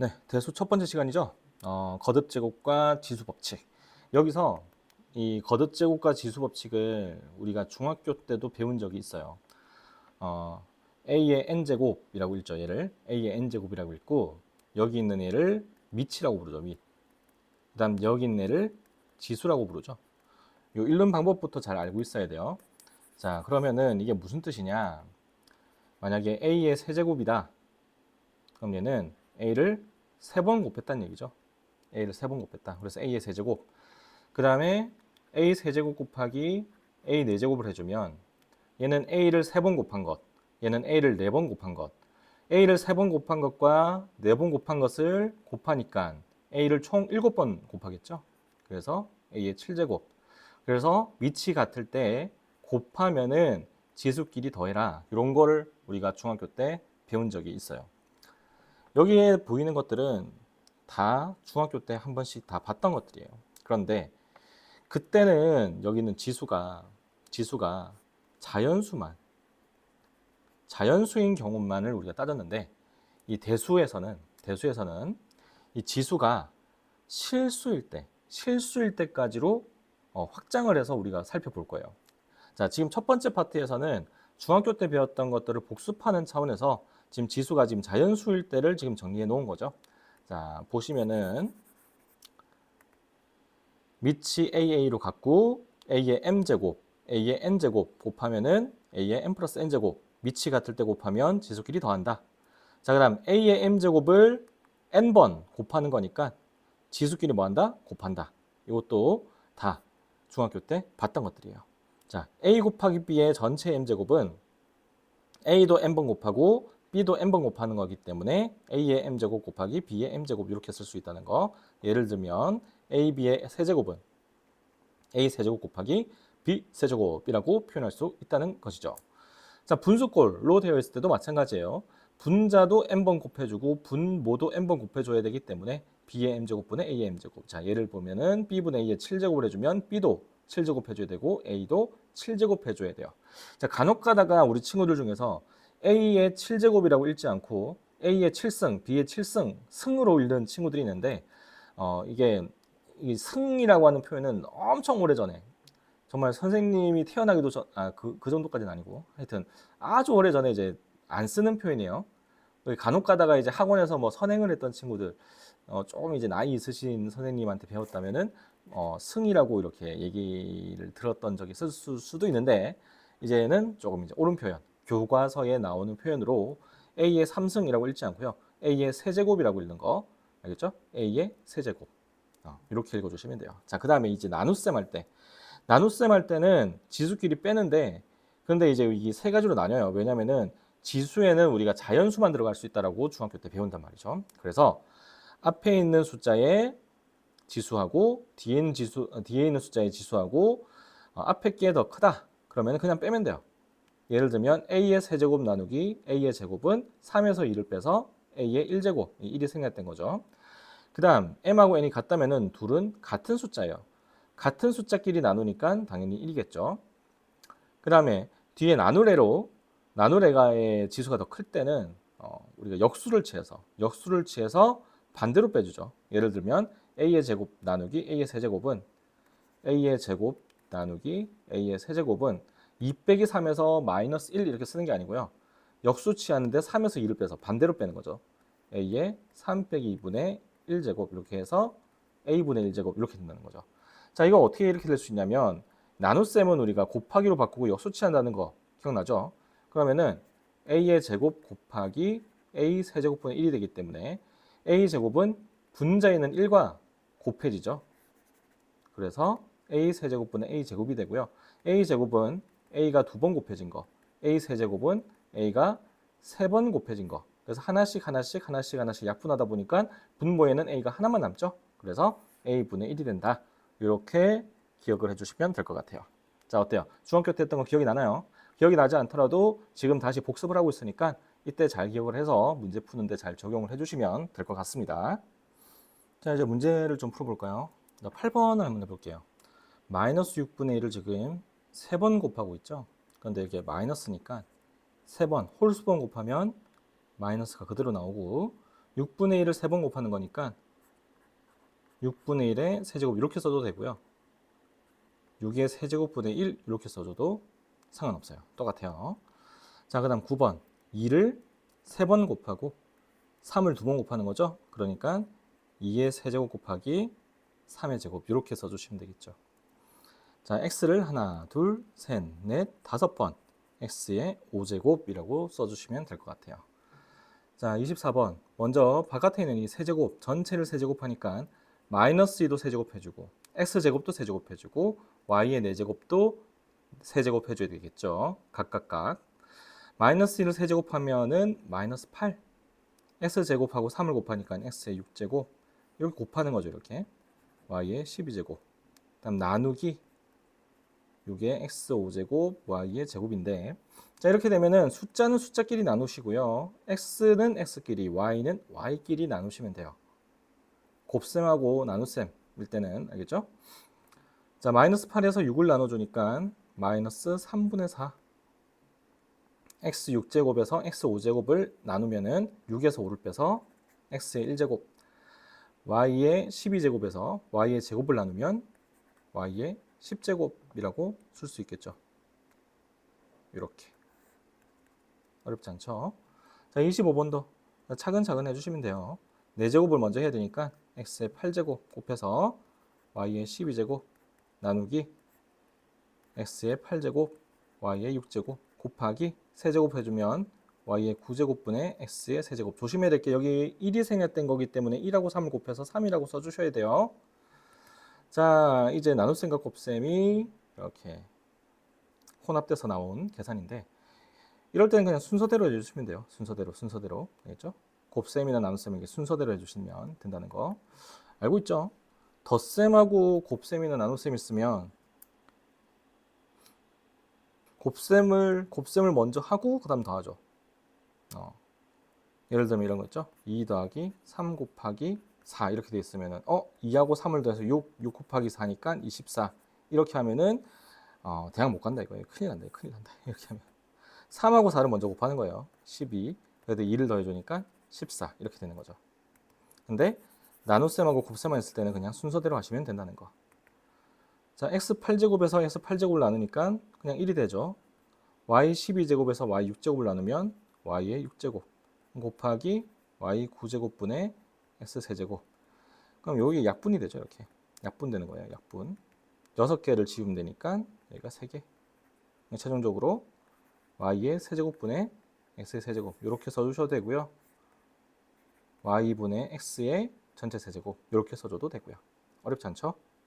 네, 대수 첫 번째 시간이죠. 거듭 제곱과 지수 법칙. 여기서 이 거듭 제곱과 지수 법칙을 우리가 중학교 때도 배운 적이 있어요. 어, a의 n 제곱이라고 읽죠. 얘를 a의 n 제곱이라고 읽고 여기 있는 얘를 밑이라고 부르죠. 밑. 그다음 여기 있는 얘를 지수라고 부르죠. 요 읽는 방법부터 잘 알고 있어야 돼요. 자, 그러면은 이게 무슨 뜻이냐? 만약에 a의 세제곱이다. 그럼 얘는 a를 3번 곱했다는 얘기죠. a를 3번 곱했다. 그래서 a의 세제곱. 그 다음에 a 세제곱 곱하기 a 4제곱을 해주면 얘는 a를 3번 곱한 것, 얘는 a를 4번 곱한 것. a를 3번 곱한 것과 4번 곱한 것을 곱하니까 a를 총 7번 곱하겠죠. 그래서 a의 7제곱. 그래서 밑이 같을 때 곱하면은 지수끼리 더해라. 이런 거를 우리가 중학교 때 배운 적이 있어요. 여기에 보이는 것들은 다 중학교 때 한 번씩 다 봤던 것들이에요. 그런데 그때는 여기는 지수가 자연수만 자연수인 경우만을 우리가 따졌는데 이 대수에서는 이 지수가 실수일 때까지로 확장을 해서 우리가 살펴볼 거예요. 자, 지금 첫 번째 파트에서는 중학교 때 배웠던 것들을 복습하는 차원에서 지금 지수가 지금 자연수일 때를 지금 정리해 놓은 거죠. 자, 보시면은 밑이 AA로 갖고 A의 M제곱, A의 N제곱 곱하면은 A의 M 플러스 N제곱 밑이 같을 때 곱하면 지수끼리 더한다. 자, 그다음 A의 M제곱을 N번 곱하는 거니까 지수끼리 뭐한다? 곱한다. 이것도 다 중학교 때 봤던 것들이에요. 자, A 곱하기 B의 전체 M제곱은 A도 N번 곱하고 B도 N번 곱하는 거기 때문에 A의 M제곱 곱하기 B의 M제곱 이렇게 쓸 수 있다는 거. 예를 들면 A, B의 세제곱은 A 세제곱 곱하기 B 세제곱이라고 표현할 수 있다는 것이죠. 자, 분수꼴로 되어 있을 때도 마찬가지예요. 분자도 n번 곱해주고 분모도 n번 곱해줘야 되기 때문에 b의 m제곱분의 a의 m제곱. 자, 예를 보면은 b분의 a의 7제곱을 해주면 b도 7제곱 해줘야 되고 a도 7제곱 해줘야 돼요. 자, 간혹 가다가 우리 친구들 중에서 a의 7제곱이라고 읽지 않고 a의 7승, b의 7승, 승으로 읽는 친구들이 있는데 이게 이 승이라고 하는 표현은 엄청 오래전에 정말 선생님이 태어나기도 전, 그 정도까지는 아니고 하여튼 아주 오래전에 이제 안 쓰는 표현이에요. 간혹 가다가 이제 학원에서 뭐 선행을 했던 친구들, 조금 이제 나이 있으신 선생님한테 배웠다면은, 승이라고 이렇게 얘기를 들었던 적이 있을 수도 있는데, 이제는 조금 이제 옳은 표현, 교과서에 나오는 표현으로 A의 3승이라고 읽지 않고요. A의 세제곱이라고 읽는 거, 알겠죠? A의 세제곱. 이렇게 읽어주시면 돼요. 자, 그 다음에 이제 나눗셈 할 때, 나눗셈 할 때는 지수끼리 빼는데 그런데 이제 이 세 가지로 나뉘어요. 왜냐면은 지수에는 우리가 자연수만 들어갈 수 있다라고 중학교 때 배운단 말이죠. 그래서 앞에 있는 숫자의 지수하고 뒤에 있는 숫자의 지수하고 앞에 게 더 크다. 그러면 그냥 빼면 돼요. 예를 들면 a의 세제곱 나누기 a의 제곱은 3에서 2를 빼서 a의 1제곱, 1이 생략된 거죠. 그 다음 m하고 n이 같다면은 둘은 같은 숫자예요. 같은 숫자끼리 나누니까 당연히 1이겠죠. 그 다음에 뒤에 나누레가의 지수가 더 클 때는 우리가 역수를 취해서 반대로 빼주죠. 예를 들면 a의 제곱 나누기 a의 세제곱은 a의 제곱 나누기 a의 세제곱은 2 빼기 3에서 마이너스 1 이렇게 쓰는 게 아니고요. 역수 취하는데 3에서 2를 빼서 반대로 빼는 거죠. a의 3 빼기 2분의 1제곱 이렇게 해서 a분의 1제곱 이렇게 된다는 거죠. 자, 이거 어떻게 이렇게 될 수 있냐면 나눗셈은 우리가 곱하기로 바꾸고 역수취한다는 거 기억나죠? 그러면은 a의 제곱 곱하기 a 세제곱분의 1이 되기 때문에 a 제곱은 분자에는 1과 곱해지죠. 그래서 a 세제곱분의 a 제곱이 되고요. a 제곱은 a가 2번 곱해진 거, a 세제곱은 a가 3번 곱해진 거. 그래서 하나씩 약분하다 보니까 분모에는 a가 하나만 남죠. 그래서 a분의 1이 된다. 이렇게 기억을 해주시면 될 것 같아요. 자, 어때요? 중학교 때 했던 거 기억이 나나요? 기억이 나지 않더라도 지금 다시 복습을 하고 있으니까 이때 잘 기억을 해서 문제 푸는데 잘 적용을 해주시면 될 것 같습니다. 자, 이제 문제를 좀 풀어볼까요? 8번을 한번 해볼게요. 마이너스 6분의 1을 지금 3번 곱하고 있죠? 그런데 이게 마이너스니까 3번, 홀수번 곱하면 마이너스가 그대로 나오고 6분의 1을 3번 곱하는 거니까 6분의 1의 세제곱 이렇게 써도 되고요. 6의 세제곱분의 1 이렇게 써줘도 상관없어요. 똑같아요. 자, 그 다음 9번 2를 3번 곱하고 3을 2번 곱하는 거죠. 그러니까 2의 세제곱 곱하기 3의 제곱 이렇게 써주시면 되겠죠. 자, x를 하나, 둘, 셋, 넷, 5번 x의 5제곱이라고 써주시면 될 것 같아요. 자, 24번 먼저 바깥에 있는 이 세제곱 전체를 세제곱하니까 마이너스 2도 세제곱해주고 x제곱도 세제곱해주고 y의 4제곱도 세제곱해줘야 되겠죠. 각각 마이너스 1을 세제곱하면은 마이너스 8 x제곱하고 3을 곱하니까 x의 6제곱 이렇게 곱하는 거죠. 이렇게 y의 12제곱 다음 나누기 6의 x 5제곱 y의 제곱인데 자 이렇게 되면은 숫자는 숫자끼리 나누시고요. x는 x끼리 y는 y끼리 나누시면 돼요. 곱셈하고 나눗셈일 때는 알겠죠? 자 마이너스 8에서 6을 나눠주니까 마이너스 3분의 4 x 6제곱에서 x 5제곱을 나누면은 6에서 5를 빼서 x의 1제곱 y의 12제곱에서 y의 제곱을 나누면 y의 10제곱이라고 쓸 수 있겠죠. 이렇게 어렵지 않죠? 자 25번도 차근차근 해주시면 돼요. 4제곱을 먼저 해야 되니까 x의 8제곱 곱해서 y의 12제곱 나누기 x의 8제곱 y의 6제곱 곱하기 세제곱 해주면 y의 9제곱분의 x의 세제곱. 조심해야 될 게 여기 1이 생략된 거기 때문에 1하고 3을 곱해서 3이라고 써주셔야 돼요. 자 이제 나눗셈과 곱셈이 이렇게 혼합돼서 나온 계산인데 이럴 때는 그냥 순서대로 해주시면 돼요. 순서대로 알겠죠? 곱셈이나 나눗셈을 순서대로 해주시면 된다는 거 알고 있죠? 덧셈하고 곱셈이나 나눗셈 있으면 곱셈을 먼저 하고 그 다음 더하죠. 예를 들면 이런 거 있죠? 2 더하기 3 곱하기 4 이렇게 돼 있으면은 2하고 3을 더해서 6 곱하기 4니까 24 이렇게 하면은 대학 못 간다 이거예요. 큰일 난다 이렇게 하면 3하고 4를 먼저 곱하는 거예요. 12 그래도 2를 더해주니까 14 이렇게 되는 거죠. 근데 나눗셈하고 곱셈만 했을 때는 그냥 순서대로 하시면 된다는 거. 자, x8제곱에서 x8제곱을 나누니까 그냥 1이 되죠. y12제곱에서 y6제곱을 나누면 y의 6제곱 곱하기 y9제곱분의 x세제곱. 그럼 여기 약분이 되죠. 이렇게 약분되는 거예요. 약분 6개를 지우면 되니까 여기가 3개. 최종적으로 y의 세제곱분의 x의 세제곱 이렇게 써주셔도 되고요. y분의 x의 전체 세제곱 이렇게 써줘도 되고요. 어렵지 않죠?